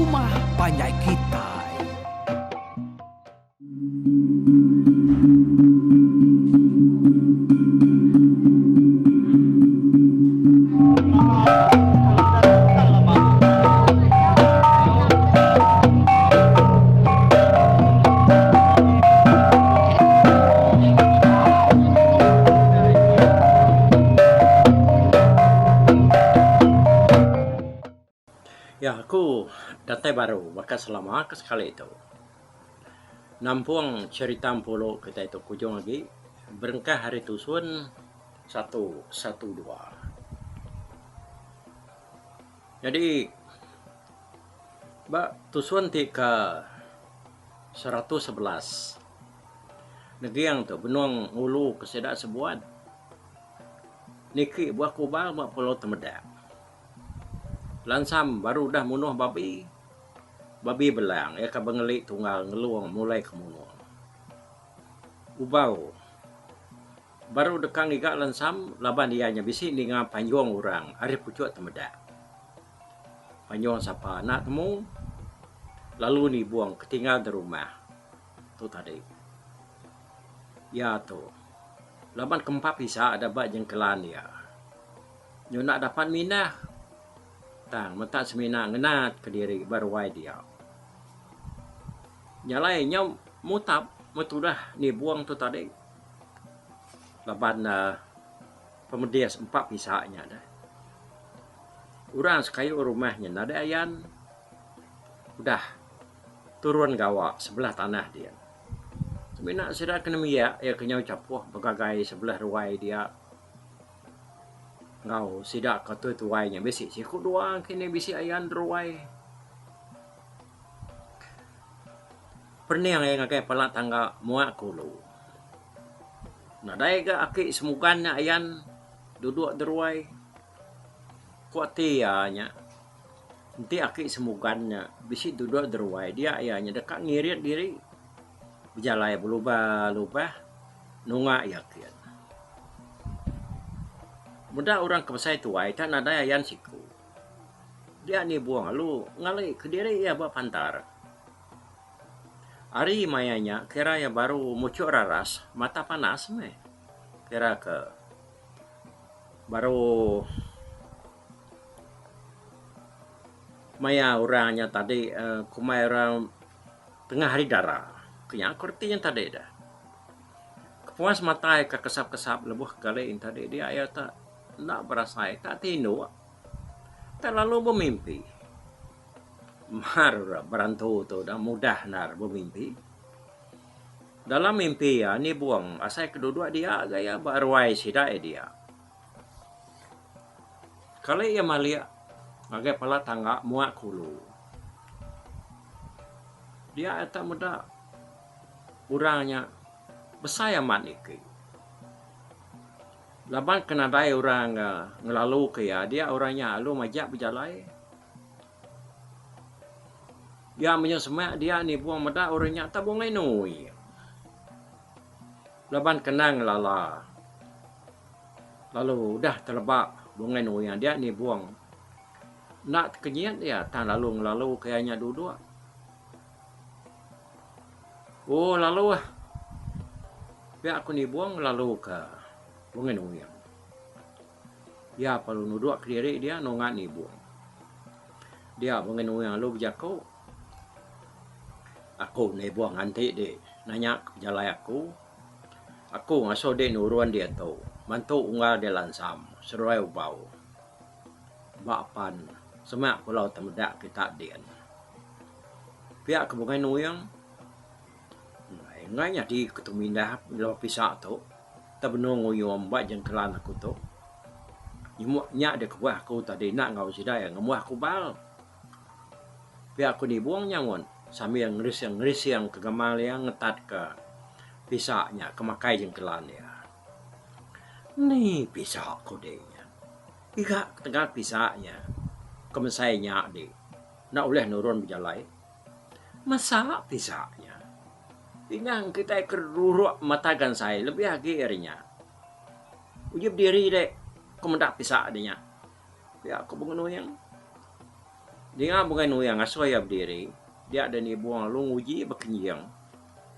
Rumah Panjai Kitai. Ya, aku datai baru, maka selama ke sekali itu. Nampung cerita pulau kita itu kujung lagi, berengkah hari tusun 112. Jadi, tusun ke 111. Negiang tu benuang ulu kesedak sebuat. Niki buah kubal buat pulau temedak. Lansam baru dah munuh babi belang ya ka bengelik tunggal ngeluang mulai kemunuh. Ubau baru dekang iga lansam laban dianya bisi ninga panjong orang ari pucuk temedak. Panjong sapa nak temu lalu ni buang ketinggal di rumah. Tu tadi. Ya tu. Laban kempa bisa ada bak jengkelan dia. Nyo nak dapat minah. Tang mentak semina ngenat ke diri barwai dia. Nyalai nyom mutap metudah ni buang tu tadi. Laban pemedias 4 pisahnya dah. Urang sekayu rumahnya nada ayan. Udah turun gawak sebelah tanah dia. Semina sudah kena miyak ya kenyau capuh bagagai sebelah ruai dia. Ngau sidak katu tuainya besi siku doang kini bisi ayan ruai. Perniang yang ngakai pala tangga muak kulu. Nah dai ga aki semugannya ayan duduk deruai. Kuatianya. Nanti aki semugannya bisi duduk deruai dia ayahnya dekat ngirit diri. Bijalai berubah nunga yakin. Mudah orang kebesai tuai tak ada ayan siku. Dia ni buang lu ngalai ke diri ya buat pantar. Ari mayanya kira ya baru muncul raras mata panas me. Kira ke baru maya orangnya tadi kumai orang tengah hari darah. Kenya kurtinya tadi dah. Kepuas mata ke kesap-kesap lebuh kali tadi dia ayat tak nak berasa tak tino. Tak lalu bermimpi. Mar berantu tu dah mudah nar bermimpi. Dalam mimpi ya ni buang asai kedua dia gaya barwai sidai dia. Kali ia malia agai pala tangga muak kulu. Dia tak mudah urangnya besaya maniki. Laban kena dai orang ngelalu ke ya dia orangnya lu majak berjalai. Dia menyesemak dia ni buang meda orangnya tak bungai nui. Laban kenang lala. Lalu dah terlebak bungai nui yang dia ni buang. Nak kenyiat dia tak lalu ngelalu kayaknya duduk. Oh lalu biar aku ni buang lalu ke bunga nuyang. Ya perlu nuduk ke diri dia nongat ni buang. Dia bunga nuyang lu berjaku. Aku ni buang nanti dia nanya jalai aku. Aku ngaso dia nuruan dia tu. Mantu unggal dia lansam. Seruai ubau. Bapan. Semak pulau temedak kita dia. Pihak ke bunga nuyang. Nganya di ketumindah lawa pisah tu. Tak benar nguyum buat jengkelan aku tu. Nyak dia kebuah aku tadi nak ngau sidai ngemuah aku bal. Biar aku dibuang nyamun sambil ngeris yang kegemal yang ngetat ke pisahnya kemakai jengkelan dia. Ni pisah aku dia. Iga tengah pisahnya. Kemesainya dia. Nak boleh nurun berjalai. Masa pisahnya. Ingang kita keruruk matagan saya lebih lagi erinya. Ujib diri dek kemendak pisah adanya. Ya aku bangun yang Dia bukan yang asal ya berdiri. Dia ada ni buang lu uji berkenyang.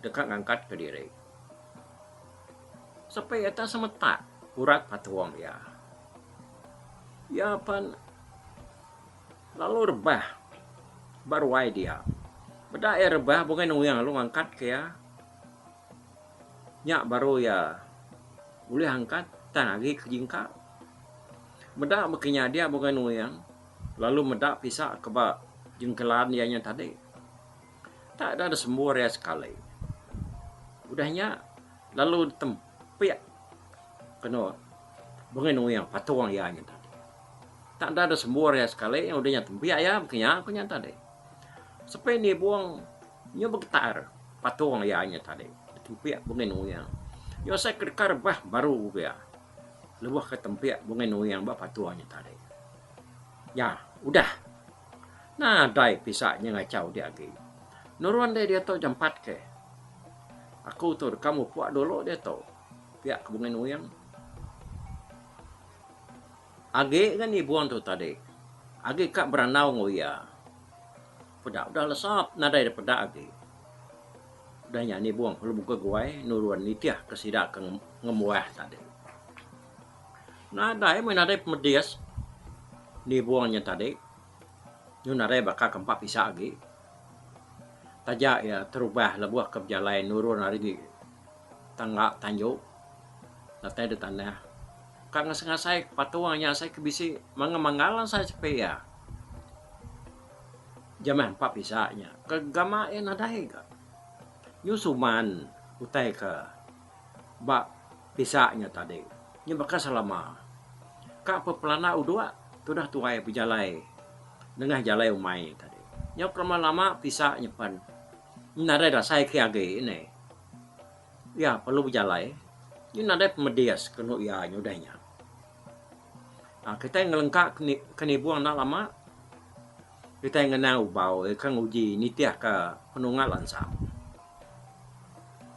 Dekat ngangkat ke diri. Sampai atas semetak. Urat patuang dia. Ya pan. Lalu rebah. Baru wai dia. Beda ya rebah bukan yang lu ngangkat ke ya. Nyak baru ya. Boleh angkat. Tak lagi ke jingka. Beda berkenyang dia bukan yang. Lalu medak pisah ke bak jengkelan dianya tadi. Tak ada semua ya sekali. Udahnya lalu tempiak kena bengen yang patuang ianya tadi. Tak ada semua ya sekali yang udahnya tempiak ya begini aku nya tadi. Sampai ni buang nyo bergetar patuang ianya tadi. Tempiak bengen yang. Yo saya kerkar bah baru ya. Lebuh ke tempiak bengen yang bah patuangnya tadi. Ya, udah. Nah, dai pisahnya ngacau dia lagi. Nuruan dia tahu jam 4 ke. Aku tuh kamu puak dulu dia tahu. Pihak kebungan uyang. Age kan ibuan tuh tadi. Age kak beranau ngoya. Pedak udah lesap nadai pedak age. Udah nyanyi buang kalau buka guai nuruan nitiah kesidak ke ngemuah tadi. Nadai menadai pemedias. Ni buangnya tadi. Yun naray baka kempak pisah lagi. Tajak ya terubah lebuah ke jalan nurun hari di tangga tanjuk. Natai di tanah. Kang ngasai patuangnya saya kebisi mangamangalan saya cepet ya. Jaman empat pisahnya. Kegama nadai ka. Nyusuman utai ke bak pisahnya tadi. Nya baka selama. Kak pepelana udua sudah tuai berjalai. Nengah jalai umai tadi. Nyok lama-lama pisah nyepan. Nada saya kiage ini. Ya perlu berjalai. Ini nada pemedias kena ya nyudahnya. Nah, kita ngelengkak kenibuang nak lama. Kita ngenau bau kang uji nitiah ke penunggalan sam.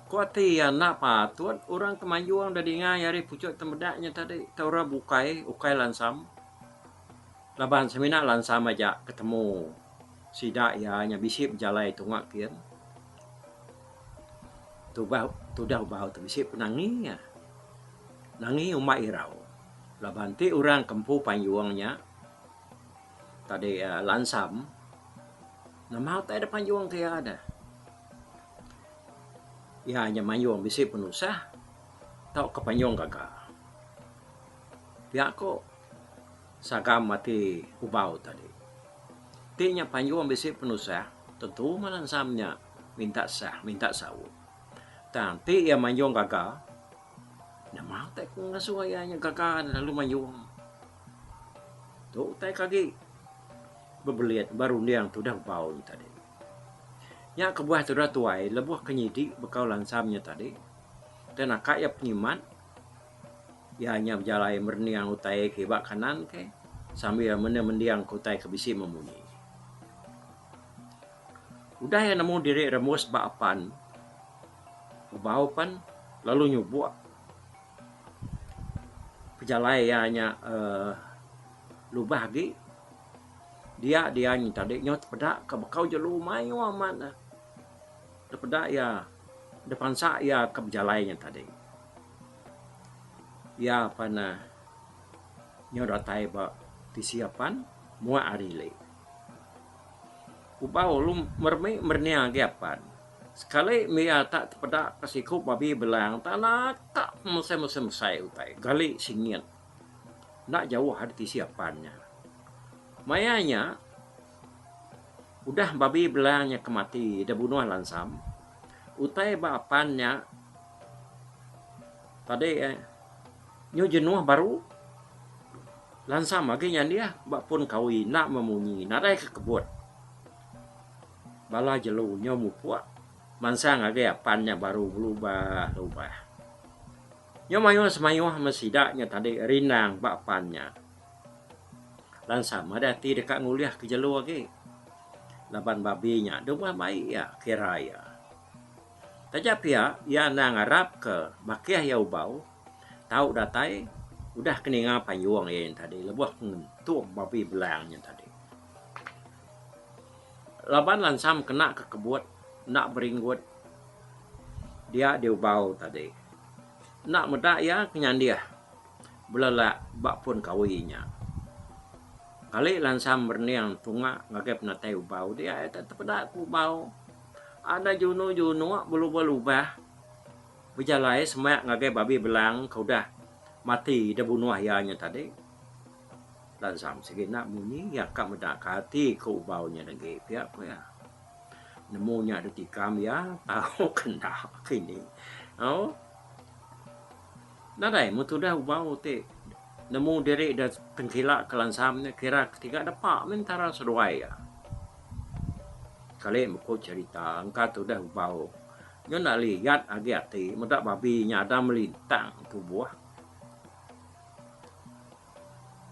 Kuati ya nak patut orang kemanjuang dari ngayari pucuk temedaknya tadi. Taura bukai lansam. Laban semina lansam aja ketemu sidak ya nya bisip jalai tungak kian. Tu dah bau tu bisip nangi ya. Nangi umat irau. Laban ti orang kempu panjuangnya. Tadi lansam. Nama tak ada panjuang kaya ada. Ya hanya manjuang bisip penusah. Tau ke panjuang kakak. Pihak ko sagam mati ubau tadi. Tinya panjuang bisip penusah, tentu malansamnya minta sawu. Tanti ia manjuang gagal. Nama tak ngasuayanya gagal lalu manjuang. Tu tak kaki berbeliat baru yang sudah bau tadi. Ya kebuah sudah tuai lebuh kenyidik bekau lansamnya tadi. Dan akak ya penyimat. Ya hanya berjalan merniang utai ke bak kanan ke sambil mendiang kutai ke bisi memunyi. Udah yang nemu diri remus bak apan. Ubau pan lalu nyubuk. Pejalai ya hanya lubah lagi. Dia ni tadi nyot pedak ke bekau jelu mayu aman. Pedak ya depan sak ya ke pejalainya tadi. Ya pana nyodatai ba disiapan mua arile. Ubau lu mernia giapan. Sekali mia tak pedak kasikup babi belang tanah tak mesem-mesem utai. Gali singin. Nak jauh hari disiapannya. Mayanya udah babi belangnya kemati dah bunuh lansam. Utai ba apannya tadi nyu jenuh baru lansam lagi dia bak pun kawi nak memunyi nadai ke kebut bala jelu nyu mupuak mansang lagi apannya baru berubah nyu mayu semayuh mesidaknya tadi rinang bak apannya lansam ada ti dekat nguliah ke jelu lagi laban babinya domah baik ya kira ya tajap ya nang arab ke bakiah ya ubau tahu datai udah keninga panjuang yang tadi lebuh tuh babi belangnya tadi laban lansam kena ke kebut, nak beringgut. Dia ubau tadi. Nak medak ya kenyan dia. Belalak bak pun kawinya. Kali lansam berniang tunga ngagep natai ubau dia tetap pedak ku ubau. Ada juno berubah. Berjalai semak ngagep babi belang kau dah mati dah bunuh ayahnya tadi. Lansam segi nak bunyi ya kak medak hati ku ubaunya lagi pihak ku ya. Nemunya ada tikam ya tahu kena kini. Oh. Nadai mutu dah ubau te. Nemu diri dah tengkilak ke lansamnya kira ketiga dapat mentara seruai ya. Kali muku cerita angka tu dah ubau. Nyo nak lihat agi hati medak babi ada melintang tubuh.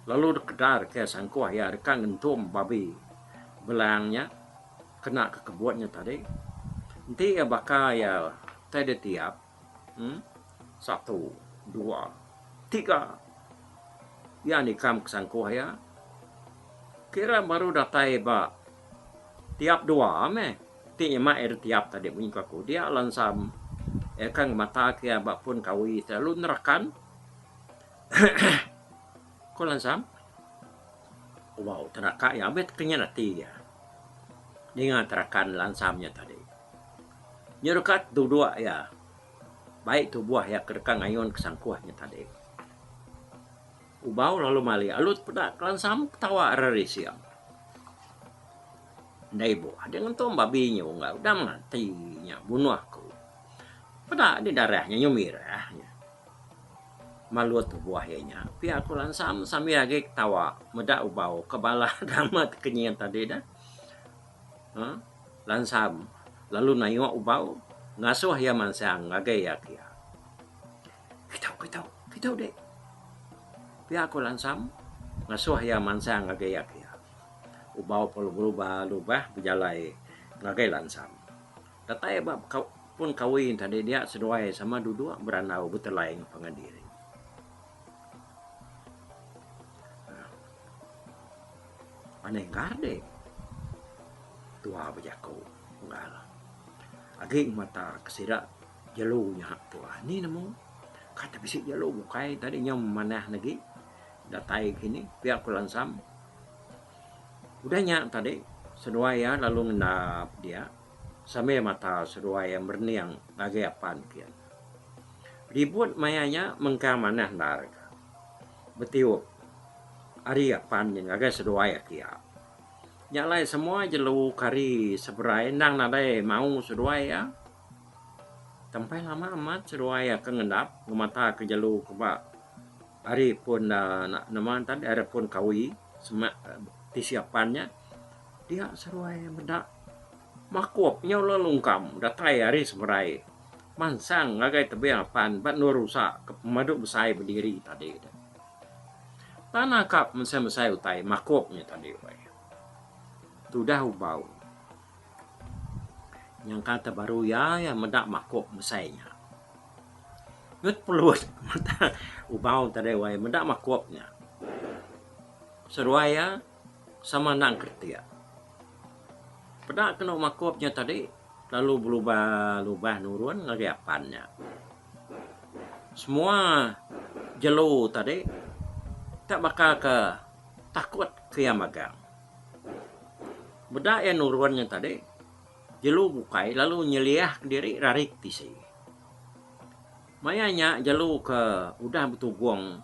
Lalu kedar ke sangkuah ya dekat ngentum babi belangnya kena ke kebutnya tadi. Nanti ya bakal ya tadi tiap 1, 2, 3 ya ni kam kesangkuh ya kira baru datai ba tiap 2 me ti ema tiap tadi bunyi aku dia lansam kan mata kia ba pun kawi terlalu nerakan ko lansam wow teraka ya bet kenya nanti ya dengan terakan lansamnya tadi nyerukat dua ya baik tu buah ya kerekang ayon kesangkuahnya tadi. Ubau lalu mali alut pedak lansam ketawa rari siang. Ndai bo ada ngentom babinya enggak udah matinya bunuh aku. Pedak di darahnya nyumirahnya. Malu tu buahnya. Pi aku lansam sambil lagi ketawa medak ubau kebala damat kenyian tadi dah. Lansam lalu nayok ubau ngasuh ya mansang ngagai ya kia. Kita dek. Pihak aku lansam ngasuh ya mansang ngagai ya kia. Ubau perlu berubah berjalai ngagai lansam. Datai bab pun kawin tadi dia sesuai sama duduk beranau betelaing pengadiri. Aneh garde. Tua berjaku enggak. Agi mata kesira jalunya tua. Ni nemu kata bisik jalu bukai tadi nyam manah lagi. Datai gini pihak lansam. Udahnya tadi seduaya lalu ngendap dia. Sampai mata seduaya berniang lagi apaan kian. Ribut mayanya mengka manah narga. Betiup. Ari apaan yang agak seduaya kia. Nyalai semua jelu kari seberai nang nadai mau seduaya. Sampai lama amat seduaya kengendap ngemata ke jelu kebak. Hari pun nama tadi hari pun kawi semak disiapannya dia seruai bedak makuapnya lelungkam datai hari seberai mansang ngagai tebing apan bat nurusak ke pemaduk besai berdiri tadi tanah kap mesai utai makuapnya tadi sudah ubau yang kata baru ya medak makuap mesainya ngut peluat mata ubau tadi wai mendak makuapnya seruaya sama nang kertia pedak kena makuapnya tadi lalu berubah nurun lagi apannya semua jelu tadi tak bakal ke takut ke yang magang bedak yang nurunnya tadi jelu bukai lalu nyeliah diri rarik tisi mayanya jalu ke udah betul buang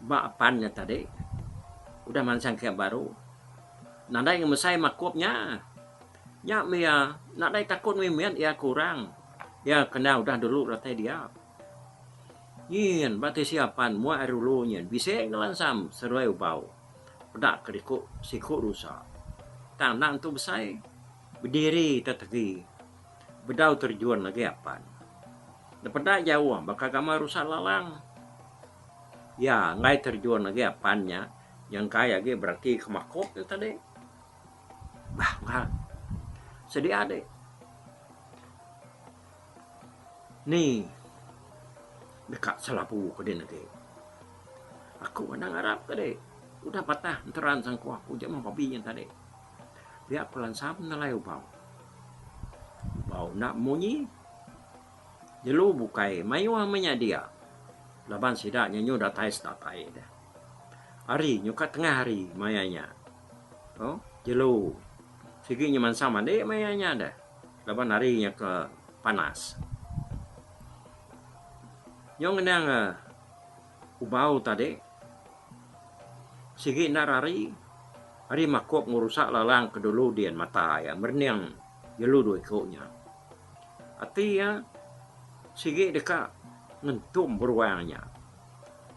bak pannya tadi udah mansang kayak baru nadai ngemesai makuapnya nya mia nadai takut mimian ya kurang ya kena udah dulu ratai dia yin bati siapan mua arulunya bisa ngelansam seruai ubau pedak kerikuk siku rusak tanang tu besai berdiri tetegi bedau terjuan lagi apaan dapat jauh bakal kamar rusak lalang ya ngai terjun lagi apannya yang kaya ge berarti kemakop itu tadi bah enggak sedih ade nih dekat selapu ke dia nanti aku menang Arab ke deh udah patah enteran sangku aku jangan papi yang tadi pihak pelansam nalai ubau nak munyi jelu bukai mayu amanya dia laban sidaknya nyu datai dah hari nyu kat tengah hari mayanya jelu sigi nyaman sama deh mayanya dah laban harinya ke panas nyong nang ubau tadi sigi narari hari makop ngurusak lalang kedulu dian mata ya merniang jelu dua ikutnya ati ya sigi dekat ngentum beruangnya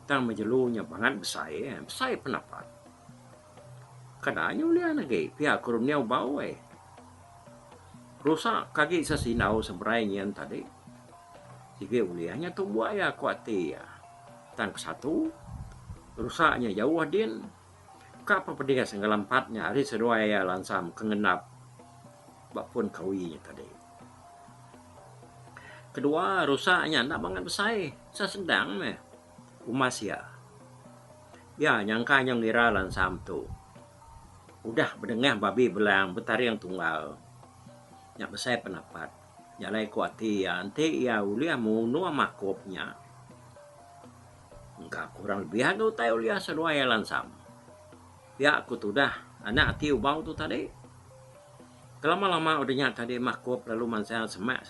tang menjelunya banget besar pendapat kadanya ulian lagi pihak kurumnya ubau rusak kaki sasinau seberai nyen tadi sigi uliannya tu buaya kuati ya tang satu rusaknya jauh din kapa pedinga senggalampatnya hari sedua ya lansam kengenap bakpun kawinya tadi kedua rusaknya ndak banget besar sedang meh umas ya nyangka yang ngira lansam tu udah berdengah babi belang betari yang tunggal nyak besar pendapat nyalai kuati ya nanti ya ulia munu makopnya enggak kurang lebih ada utai ulia sedua ya lansam ya aku tuh dah anak tiu bau tu tadi kelama-lama udahnya tadi makop lalu mansang semak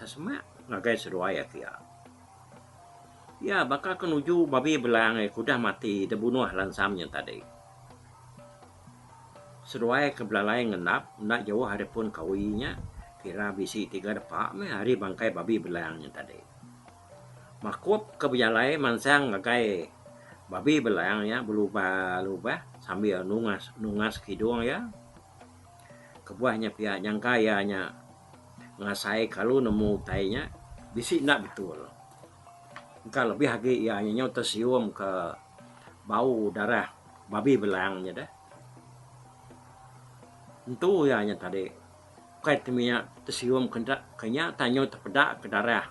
ngagai sedua ya kia ya bakal kenuju babi belang kudah mati debunuh lansamnya tadi sedua ke belalai ngenap ndak jauh hari pun kawinya kira bisi 3 depak hari bangkai babi belangnya tadi makop ke belalai mansang ngagai babi belangnya berubah sambil nungas hidung ya kebuahnya pihak yang kayanya ngasai kalau nemu tainya bisi nak betul kalau lebih lagi ya nyaw tersium ke bau darah babi belangnya dah tentu ya nya tadi kait temia tersium kenya tanyo terpedak ke darah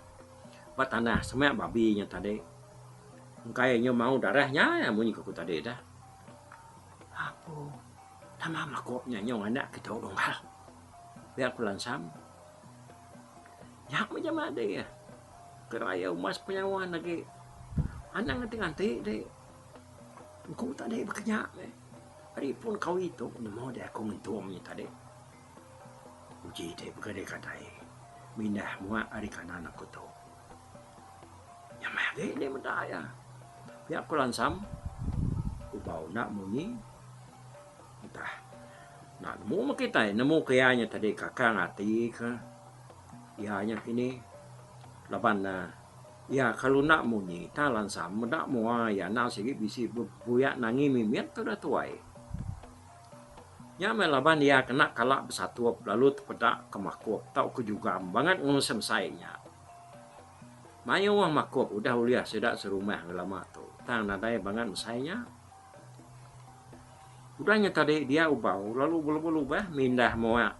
buat tanah semak babinya tadi kayaknya mau darahnya ya bunyi ke tadi dah apa sama makopnya nyong anak kita dong hal biar pelansam nyak macam ada ya keraya umas penyawan lagi anak nganti deh engkau tadi berkenyak hari pun kau itu mau dia aku ngentumnya tadi uji deh berkade kadai mindah muak hari kanan aku tu nyamah dia mendaya biar pelansam ubau nak munyi entah nak nemu kita nemu kayanya tadi kakak ngati ke ianya ini laban ya kalau nak munyi talan sam nak mua ya nak sigi bisi buyak nangi mimiat tu dah tuai nyamel laban dia kena kalak bersatu lalu terpedak ke makop tau ke juga banget ngusem sainya mayu wah makop udah uliah sedak serumah lama tu tang nadai banget sainya udahnya tadi dia ubau lalu berubah mindah mua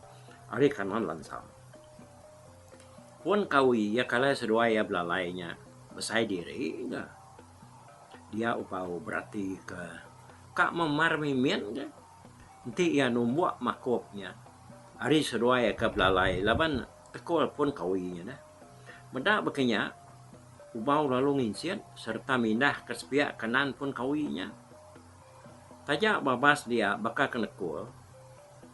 hari kanan lansam pun kawi ya kalau sedua ya belalainya besai diri enggak dia ubau berarti ke kak memar mimin enggak nanti ya numbuak makopnya hari sedua ya ke belalai laban tekol pun kawinya dah mendak bekenya ubau lalu nginsiat serta mindah ke sepiak kanan pun kawinya tajak babas dia bakal kena kul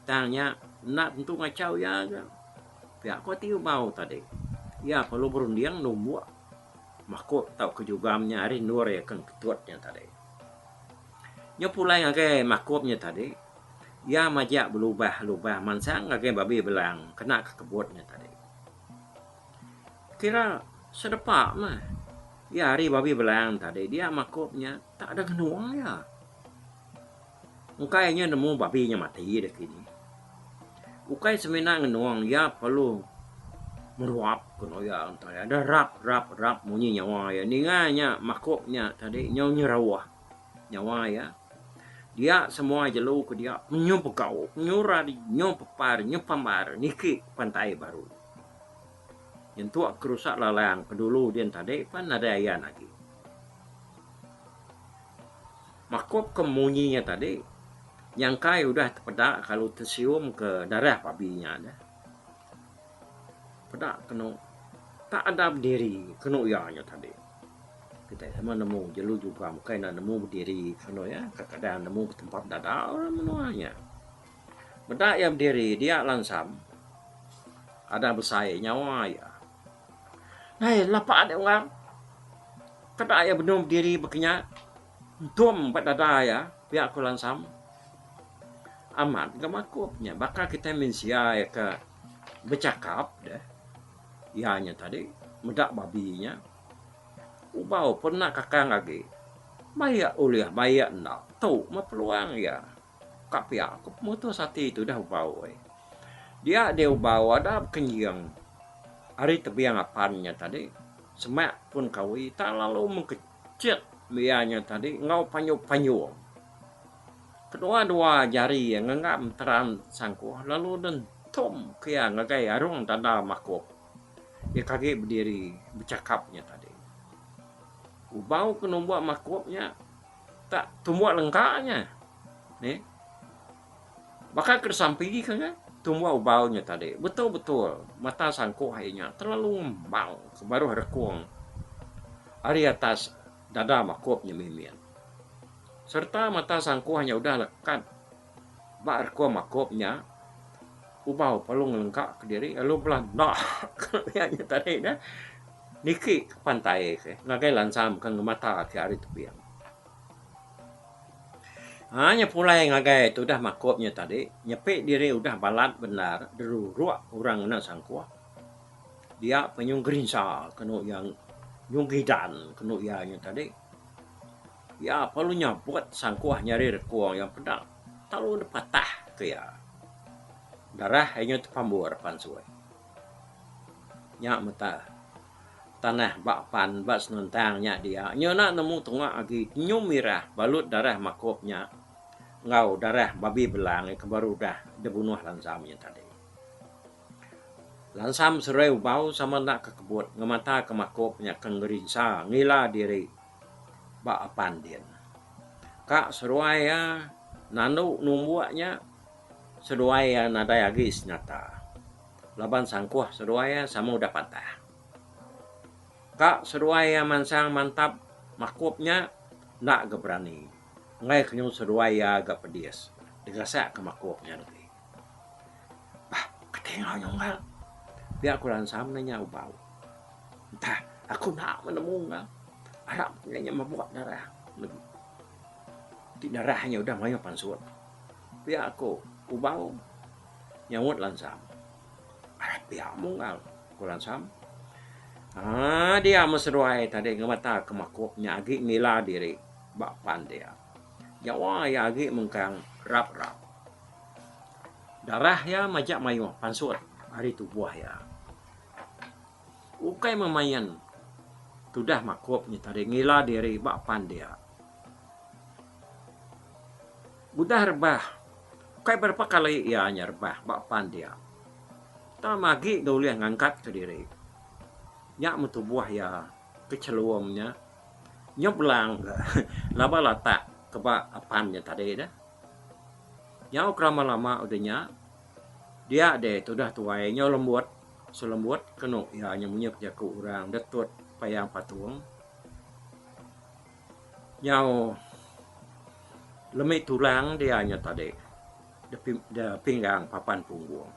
tanya nak tentu ngacau ya pihak kau tiu mau tadi ya perlu berundiang numbuk makuk tau kejugamnya hari nur ya kan ketuatnya tadi nyopulai ngake makupnya tadi ya majak berubah mansang ngake babi belang kena ke kebutnya tadi kira sedepak mah ya hari babi belang tadi dia makupnya tak ada genuang ya ukainya nemu babinya mati deh kini ukai semena ngenuang ya perlu meruap kono ya antara ada rap munyi nyawa ya ninganya makopnya tadi nyawa nyawa ya dia semua jelu ke dia menyopekau nyuradi nyopepar nyopamar niki pantai baru yang tua kerusak lalang kedulu dia tadi pan ada ya lagi makop kemunyinya tadi Yang kai udah terpedak kalau tersium ke darah babinya dah. Pedak kena tak ada berdiri kena ianya tadi. Kita sama nemu jelu juga mungkin nak nemu berdiri kena ya kadang nemu tempat dada orang menuanya. Bedak yang berdiri dia langsam ada besai nyawa ya. Nah, lapak ada orang kada ya benar berdiri berkenyak tuam pada dada ya pihak aku langsam amat gak makupnya bakal kita mensia ya ke bercakap dah ianya tadi medak babinya ubau pernah kakang lagi maya uliah maya nak tu ma peluang ya kap ya aku mutus hati itu dah ubau dia ubau ada kenyang hari tebiang apannya tadi semak pun kawi tak lalu mengkecil bianya tadi ngau panyu kedua jari yang ngangam teran sangku lalu dan tom kia ngagai arung tanda makop dia kaget berdiri bercakapnya tadi ubau kena buat makopnya tak tumbuh lengkapnya nih bakal kersampi kan tumbuh ubaunya tadi betul mata sangku hanya terlalu ngembang baru rekung hari atas dada makopnya mimian serta mata sangku hanya udah lekat bak rekung makopnya ubau palung lengkap ke diri lalu belah nah kayaknya tadi dah niki ke pantai ke ngagai lansam kan mata ke hari tepian hanya pulai ngagai itu dah makopnya tadi nyepik diri udah balat benar deruruak orang na sangku dia penyung gerinsa kenu yang nyunggidan kenu ianya tadi ya perlu nyabut sangkuah nyari rekuang yang pedang terlalu patah ke ya darah hanya terpambur pansuai nyak mata tanah bak pan bak senentangnya dia nyona nemu tengah lagi nyumirah balut darah makopnya ngau darah babi belang ke baru dah dibunuh lansamnya tadi lansam serai ubau sama nak ke kebut ngemata ke makopnya kengerinsa ngila diri bak pandin kak seruaya nanu numbuaknya seruaya nada agis nyata laban sangkuah seruaya sama udah patah kak seruaya mansang mantap makupnya nak geberani ngai kenyum seruaya agak pedias digasak ke makupnya lebih bah ketengah nyongal biar aku lansam nanya ubau entah aku nak menemu nggak harap nanya membuat darah lebih di darahnya udah mayo pansut biar aku ubau nyawut lansam harap biar munggal aku lansam dia meseruai tadi ngemata ke makupnya agi ngila diri bapan dia Jawa ya agi mengkang rap darah ya majak mayo pansut hari tubuh ya ukai memayan sudah makupnya tadi ngila diri bapan dia udah rebah kayak berapa kali ia nyerbah bapan dia tak magi dulu ngangkat ke diri nyak metubuh ya keceluamnya nyoblang laba latak keba apannya tadi dah nyau lama udahnya dia deh sudah tuainya lembut selembut kenu ya nyamunya jaku orang detut payang patung nyau lemik tulang dia nya tadi de pinggang papan punggung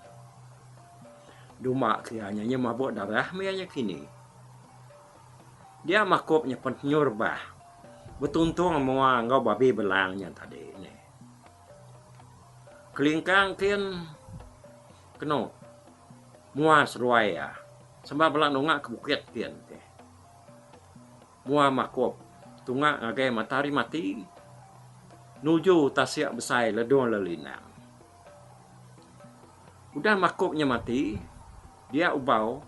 Duma kianya mabuk darah mianya kini dia makupnya penyurbah betuntung mua ngau babi belangnya tadi ini kelingkang kian keno mua seruaya sembah belang nungak ke bukit kian mua makup tungak ngagai matahari mati nuju tasyak besai ledong lelinang udah makupnya mati dia ubau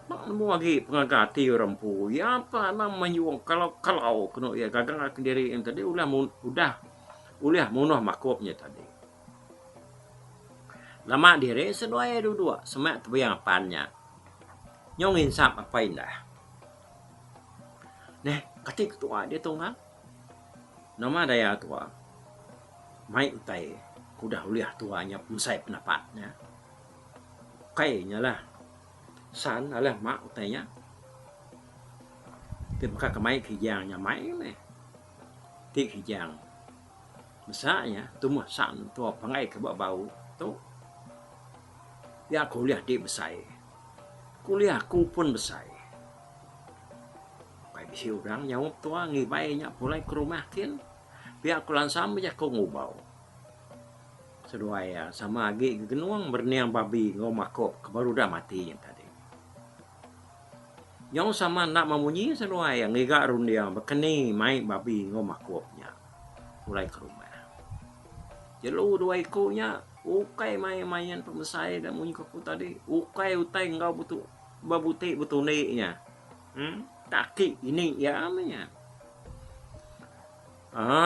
nak nemu lagi pengagati rempu ya apa namanya kalau kena ya gagang sendiri yang tadi ulah munuh makupnya tadi lama diri sedua dua semak tebiang apannya nyongin sap apa indah ketik tua dia tunggal nama daya tua mai utai udah uliah tuanya pensai pendapatnya. Kayaknya lah, san adalah mak utanya. Tapi maka kemai kijangnya mai nih, tik kijang. Misalnya, tu mah san tu pengai ke bau tu. Ya kuliah di besai, kuliah ku pun besai. Kayak bisi orang nyawap tua ngibainya pulai ke rumah kin. Biar aku langsam aja kau ngubau. Seduaya sama agi genuang berniang babi ngomakok baru dah mati yang tadi. Yang sama nak memunyi seduaya ngiga rundiang berkeni mai babi ngomakoknya. Mulai ke rumah. Jelu dua ikunya ukai main-main pemesai dan munyi kau tadi. Ukai utai engkau butuh babuti butuh nya. Taki ini ya amanya.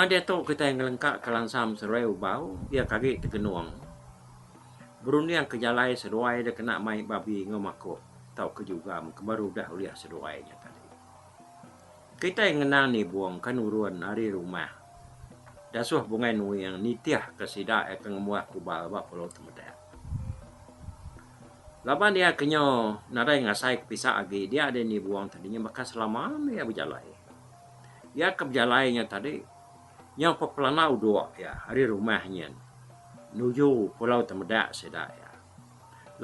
Dia tu kita yang ngelengkak kelansam serai ubau, dia kaget tergenuang. Berunding kejalai seruai dia kena mai babi ngomakok. Tahu ke juga baru dah uliah seruainya tadi. Kita yang ngenang ni buang kanuruan hari rumah. Dasuh bungai nui yang nitiah kesida akan ngemuah kubal bak pulau temedak. Laban dia kenyo narai ngasai kepisah agi dia ada ni buang tadinya maka selama dia berjalai. Dia keberjalainya tadi yang pepelana udua ya hari rumahnya nuju pulau temedak sedak ya.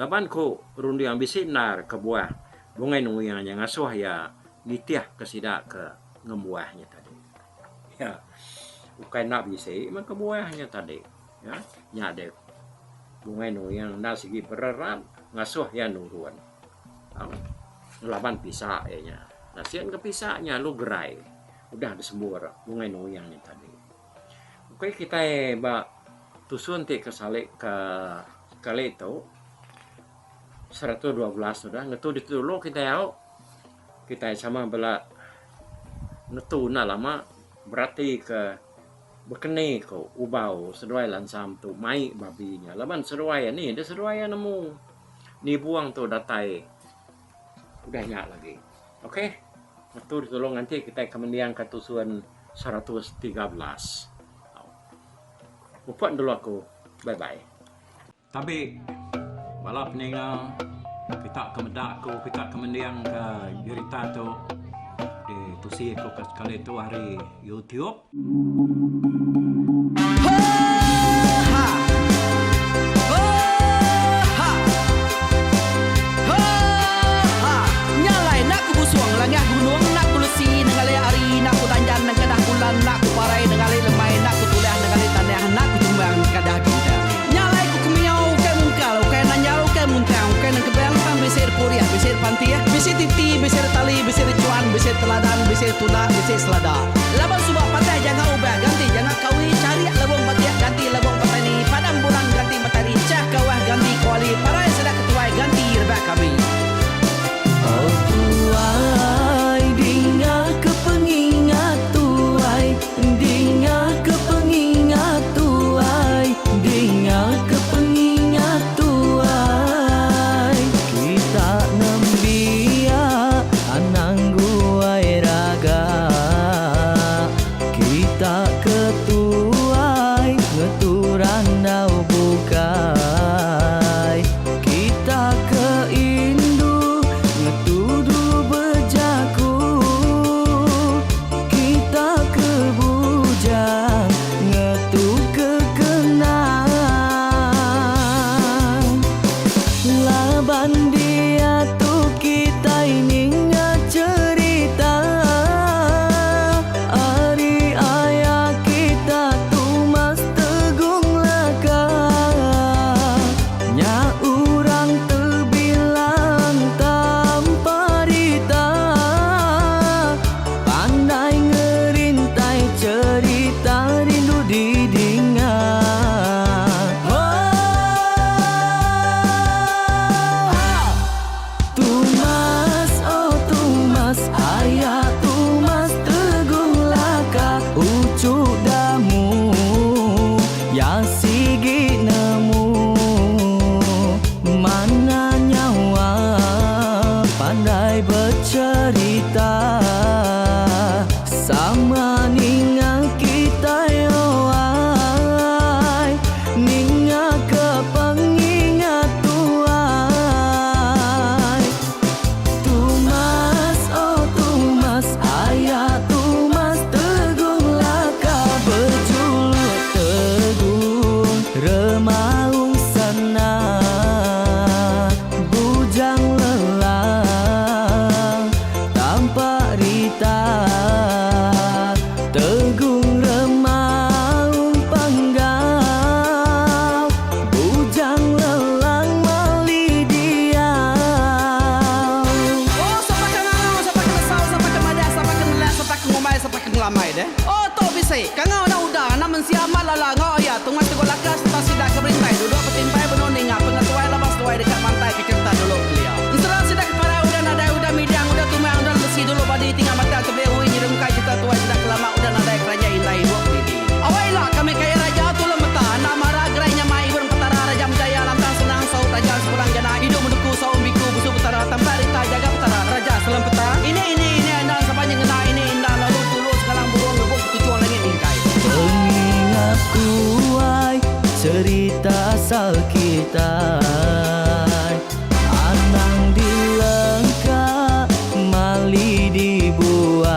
Laban ko rundi yang bisinar ke buah bungai nui yang ngasuh ya nitiah kesida ke ngemuahnya tadi. Ya. Bukan nak bisi maka buahnya tadi ya nyade bungai nui yang nasigi bererat ngasuh ya nuruan. Laban pisah nya. Nasian ke pisahnya lu gerai. Udah disembur bungai nui yang tadi. Oke kita ba tusun ti kesalik ke kali itu 112 sudah ngetu ditulu kita ya kita sama bela ngetu na lama berarti ke bekeni ko ubau seruai lansam tu mai babinya laban seruai ni dia seruai nemu ni buang tu datai udah nyak lagi oke ngetu ditulu nanti kita kemudian ke tusun 113. Upat dulu aku. Bye-bye. Tapi, malah peninggal, kita kemedak aku, kita kemendiang ke jurita tu, di tusi aku ke sekali tu hari YouTube. Nyalai nak ku busuang langah gunung nak ku lesi nengali ari nak ku tanjan nang kedah bulan nak ku parai nengali lemai nak ku tulah nengali tanah nak ku tumbang kadah kita. Nyalai ku kumiau ke mungkal ke nanjau ke muntang ke nang kebang pang besir puriah besir pantia besir titi besir tali besir cuan besir teladan besir tuna besir selada. Laban subak patah jangan ubah ganti jangan kawi cari labung patiak ganti labung petani padam bulan ganti matahari cah kawah ganti kuali parai sedak ketuai ganti rebah kami. Oh tuai, dinga kepengingat tuai, dinga kepengingat tuai, dinga kepengingat tuai. Kita nembia anang guai raga, kita ketuai ngeturan nau bukai, kita keindu ngetudu bejaku, kita ke bujang ngetu kekenang. Laban dia tu kita ini cerita ari ayah kita tu mas tegung laka nya urang terbilang tanpa rita pandai ngerintai cerita rindu didinga. Tumas oh tumas ayah tumas tegung laka ucuk damu ya sigi nemu mana nyawa pandai bercerita sama ninga kita yoai ninga cerita asal kita. Anang dilengkap, mali dibuai,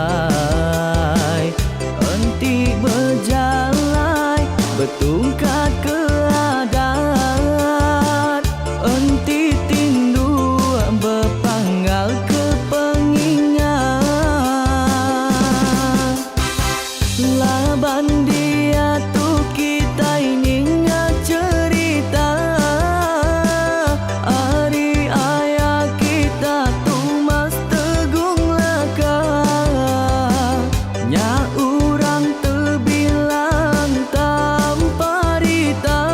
enti berjalan, betungkat keadaan, enti tindu berpanggal ke pengingat. Laban dia tu kita ini cerita, hari ayah kita tu mas tegung laka, nya urang terbilang tanpa rita,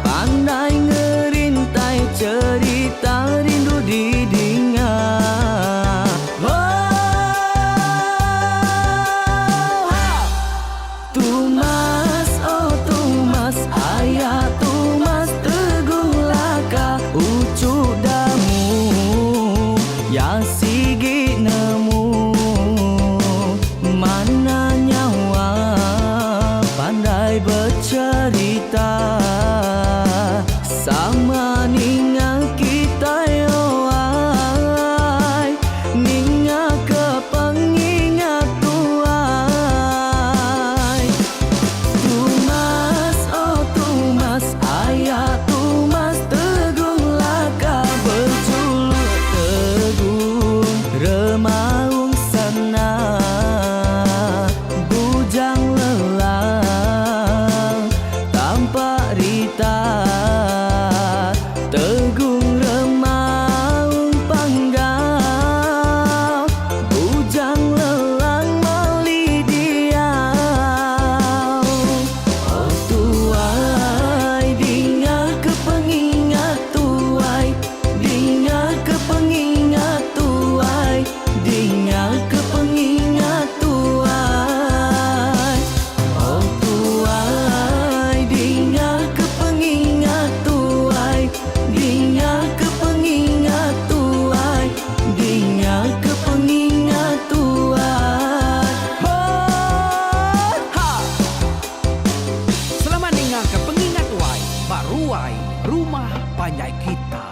pandai ngerintai cerita rindu didingat. Tumas, oh Tumas, ayah Tumas teguh laka, ucuk damu yang sigi nemu, mana nyawa pandai bercerita, sama ninga kita yoai, ninga ke pengingat tuai. Tumas, oh Tumas, ayah Tumas teguh laka, berjuluk teguh remaung sana, bujang lelang tanpa rita, tegung remaung panggal, bujang lelang mali diau. Oh tuai, dinga ke pengingat tuai, dinga ke pengingat tuai, dinga ke pengingat tuai. Oh tuai, dinga ke pengingat tuai, dinga ke pengingat tuai, dinga ke pengingat tuai. Ha! Selamat dengar ke pengingat wai, baruai rumah panjai kita.